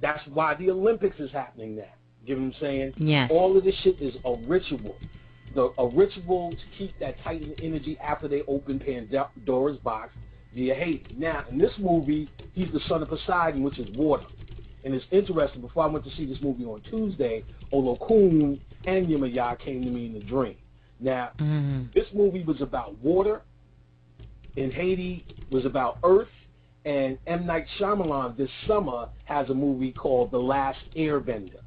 That's why the Olympics is happening now. You know what I'm saying? Yes. All of this shit is a ritual. A ritual to keep that Titan energy after they open Pandora's box via Hades. Now, in this movie, he's the son of Poseidon, which is water. And it's interesting, before I went to see this movie on Tuesday, Olokun and Yemaya came to me in a dream. Now, this movie was about water, and Haiti was about earth, and M. Night Shyamalan this summer has a movie called The Last Airbender.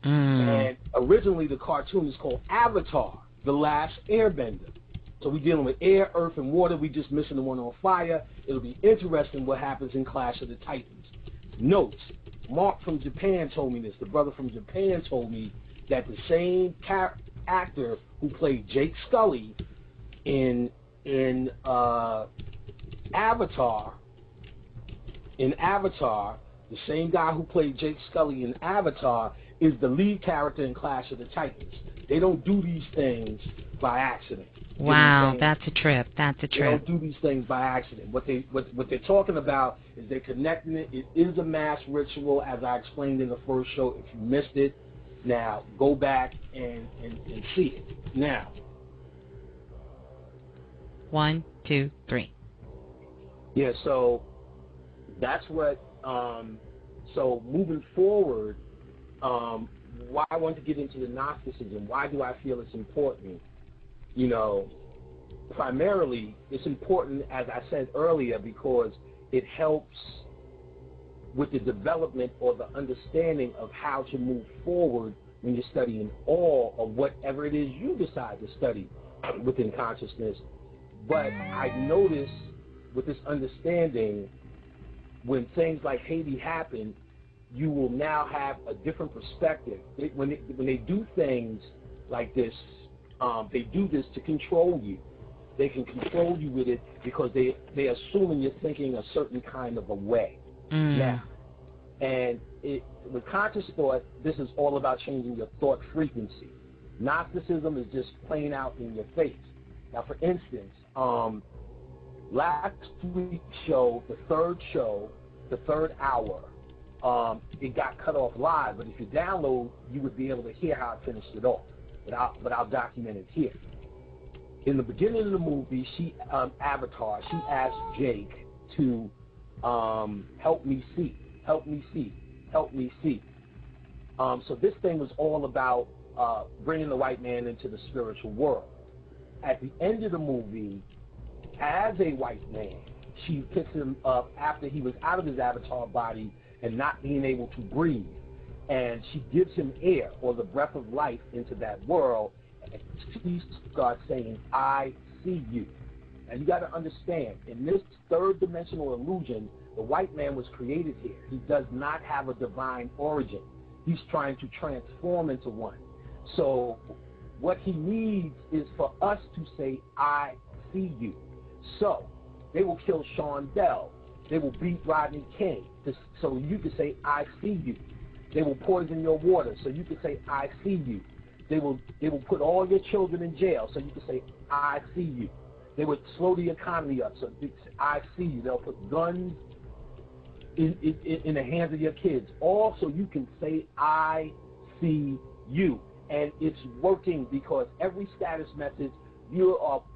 And originally the cartoon is called Avatar, The Last Airbender. So we're dealing with air, earth, and water. We just missing the one on fire. It'll be interesting what happens in Clash of the Titans. Note, Mark from Japan told me this. The brother from Japan told me that the same actor who played Jake Scully in Avatar, the same guy who played Jake Scully in Avatar is the lead character in Clash of the Titans. They don't do these things by accident. Wow, that's a trip. That's a trip. They don't do these things by accident. What they're talking about is they're connecting it. It is a mass ritual, as I explained in the first show. If you missed it, now go back and see it. Now. 1, 2, 3. Yeah, so that's what, so moving forward, why I want to get into the Gnosticism, why do I feel it's important? You know, primarily it's important, as I said earlier, because it helps with the development or the understanding of how to move forward when you're studying all of whatever it is you decide to study within consciousness. But I notice with this understanding, when things like Haiti happen, you will now have a different perspective. When they do things like this, they do this to control you. They can control you with it because they're assuming you're thinking a certain kind of a way. Now, and with conscious thought, this is all about changing your thought frequency. Gnosticism is just playing out in your face. Now, for instance, last week's show, the third hour, it got cut off live, but if you download, you would be able to hear how I finished it off. But I'll document it here. In the beginning of the movie, Avatar, she asked Jake to help me see. So this thing was all about bringing the white man into the spiritual world. At the end of the movie, as a white man, she picks him up after he was out of his avatar body and not being able to breathe. And she gives him air, or the breath of life, into that world, and she starts saying, I see you. And you got to understand, in this third dimensional illusion, the white man was created here. He does not have a divine origin. He's trying to transform into one. So what he needs is for us to say, I see you. So they will kill Sean Bell. They will beat Rodney King, so you can say, I see you. They will poison your water, so you can say, I see you. They will put all your children in jail, so you can say, I see you. They would slow the economy up, so you can say, I see you. They'll put guns in the hands of your kids, all so you can say, I see you. And it's working because every status message,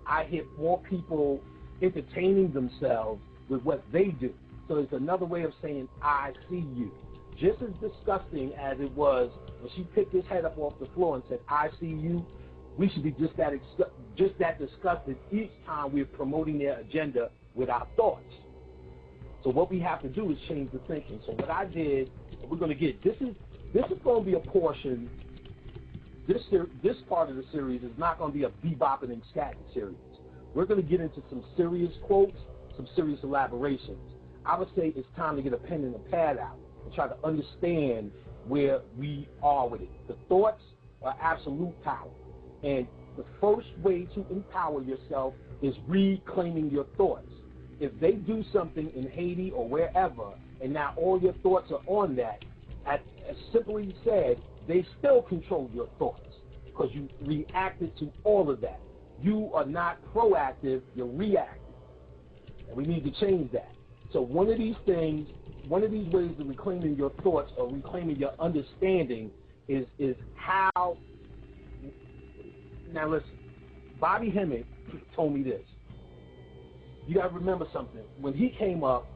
I hear more people entertaining themselves with what they do. So it's another way of saying, I see you. Just as disgusting as it was when she picked his head up off the floor and said, I see you, we should be just that disgusted each time we're promoting their agenda with our thoughts. So what we have to do is change the thinking. So what I did, we're going to get, this is going to be a portion, this part of the series is not going to be a bebopping and scatting series. We're going to get into some serious quotes, some serious elaborations. I would say it's time to get a pen and a pad out and try to understand where we are with it. The thoughts are absolute power. And the first way to empower yourself is reclaiming your thoughts. If they do something in Haiti or wherever, and now all your thoughts are on that, as simply said, they still control your thoughts because you reacted to all of that. You are not proactive, you're reactive. And we need to change that. So one of these things, one of these ways of reclaiming your thoughts or reclaiming your understanding is how. Now listen, Bobby Hemmett told me this. You got to remember something. When he came up,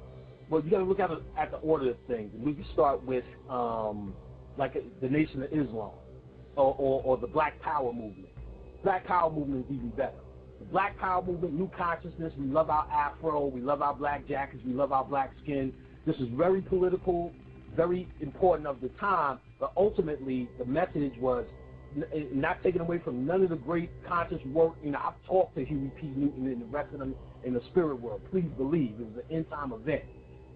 well, you got to look at the order of things. And we can start with like the Nation of Islam or the Black Power movement. Black Power movement is even better. The Black Power movement, new consciousness. We love our afro. We love our black jackets. We love our black skin. This is very political, very important of the time. But ultimately, the message was not taken away from none of the great conscious work. You know, I've talked to Huey P. Newton and the rest of them in the spirit world. Please believe it was an end time event.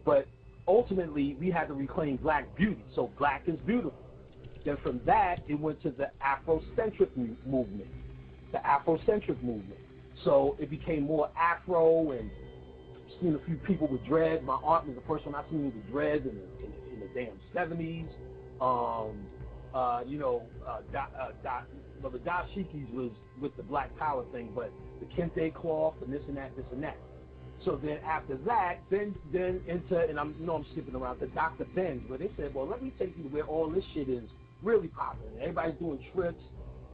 But ultimately, we had to reclaim black beauty. So black is beautiful. Then from that, it went to the Afrocentric movement. The Afrocentric movement. So it became more Afro, and seen a few people with dreads. My aunt was the first one I seen with dreads in the damn 70s. The dashikis was with the Black Power thing, but the kente cloth and this and that. So then after that, then into, and I'm skipping around, to Dr. Ben's, where they said, well, let me take you to where all this shit is really popular. Everybody's doing trips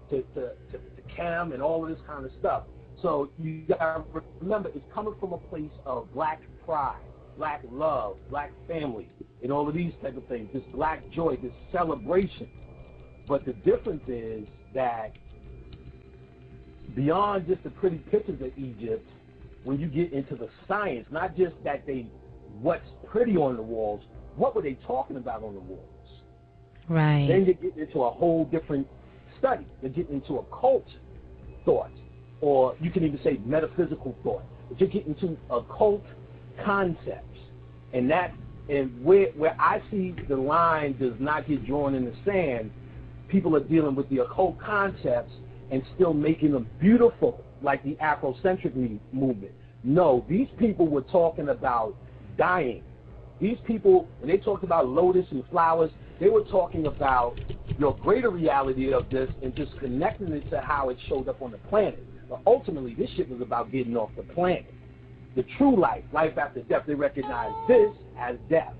to Cam and all of this kind of stuff. So you gotta remember, it's coming from a place of black pride, black love, black family, and all of these type of things. This black joy, this celebration. But the difference is that beyond just the pretty pictures of Egypt, when you get into the science, not just that what's pretty on the walls, what were they talking about on the walls? Right. Then you get into a whole different study. You get into occult thought, or you can even say metaphysical thought. But you get into occult concepts, and where I see the line does not get drawn in the sand. People are dealing with the occult concepts and still making them beautiful, like the Afrocentric movement. No, these people were talking about dying. These people, when they talked about lotus and flowers, they were talking about your greater reality of this and just connecting it to how it showed up on the planet. But ultimately, this shit was about getting off the planet. The true life after death, they recognize this as death.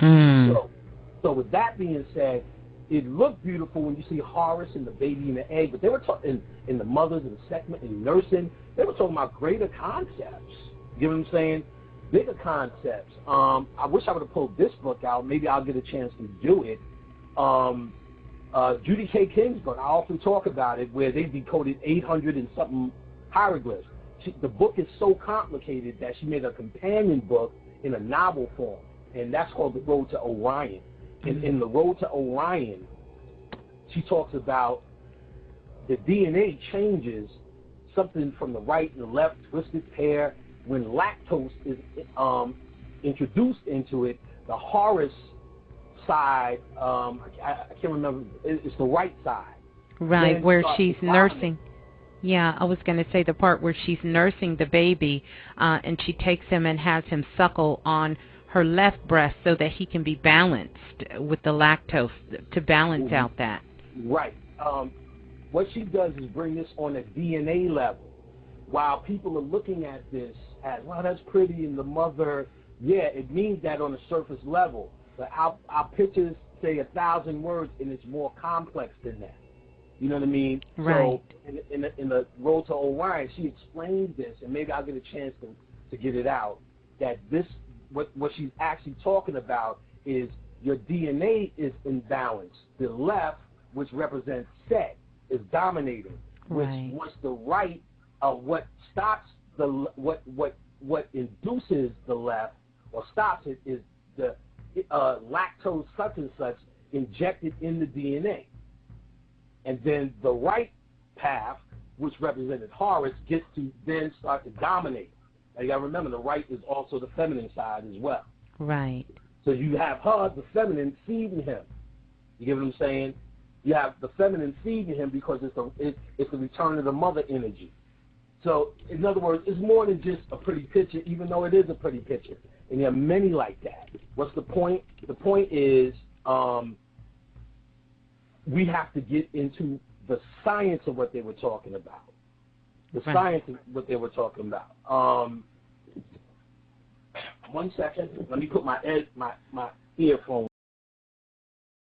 So with that being said, it looked beautiful when you see Horus and the baby and the egg, but they were talking in the mothers and the segment and nursing. They were talking about greater concepts. You know what I'm saying? Bigger concepts. I wish I would have pulled this book out. Maybe I'll get a chance to do it. Judy K. King's book, I often talk about it, where they decoded 800 and something hieroglyphs. The book is so complicated that she made a companion book in a novel form, and that's called The Road to Orion. In The Road to Orion, she talks about the DNA changes something from the right and the left, twisted pair. When lactose is introduced into it, the Horus side, I can't remember, it's the right side. Right, where she's nursing. Yeah, I was going to say the part where she's nursing the baby, and she takes him and has him suckle on her left breast so that he can be balanced with the lactose to balance out that. Right. What she does is bring this on a DNA level. While people are looking at this as, wow, that's pretty, and the mother, yeah, it means that on a surface level. But our pictures say 1,000 words, and it's more complex than that. You know what I mean? Right. So in the Road to Orion, she explains this, and maybe I'll get a chance to get it out, that this, what she's actually talking about is your DNA is imbalanced. The left, which represents Set, is dominating. Right. Which what's the right, what stops the what induces the left or stops it is the lactose such and such injected in the DNA. And then the right path, which represented Horus, gets to then start to dominate. Now you got to remember, the right is also the feminine side as well. Right. So you have her, the feminine, feeding him. You get what I'm saying? You have the feminine feeding him because it's the return of the mother energy. So, in other words, it's more than just a pretty picture, even though it is a pretty picture. And there are many like that. What's the point? The point is we have to get into the science of what they were talking about. The science of what they were talking about. 1 second. Let me put my earphone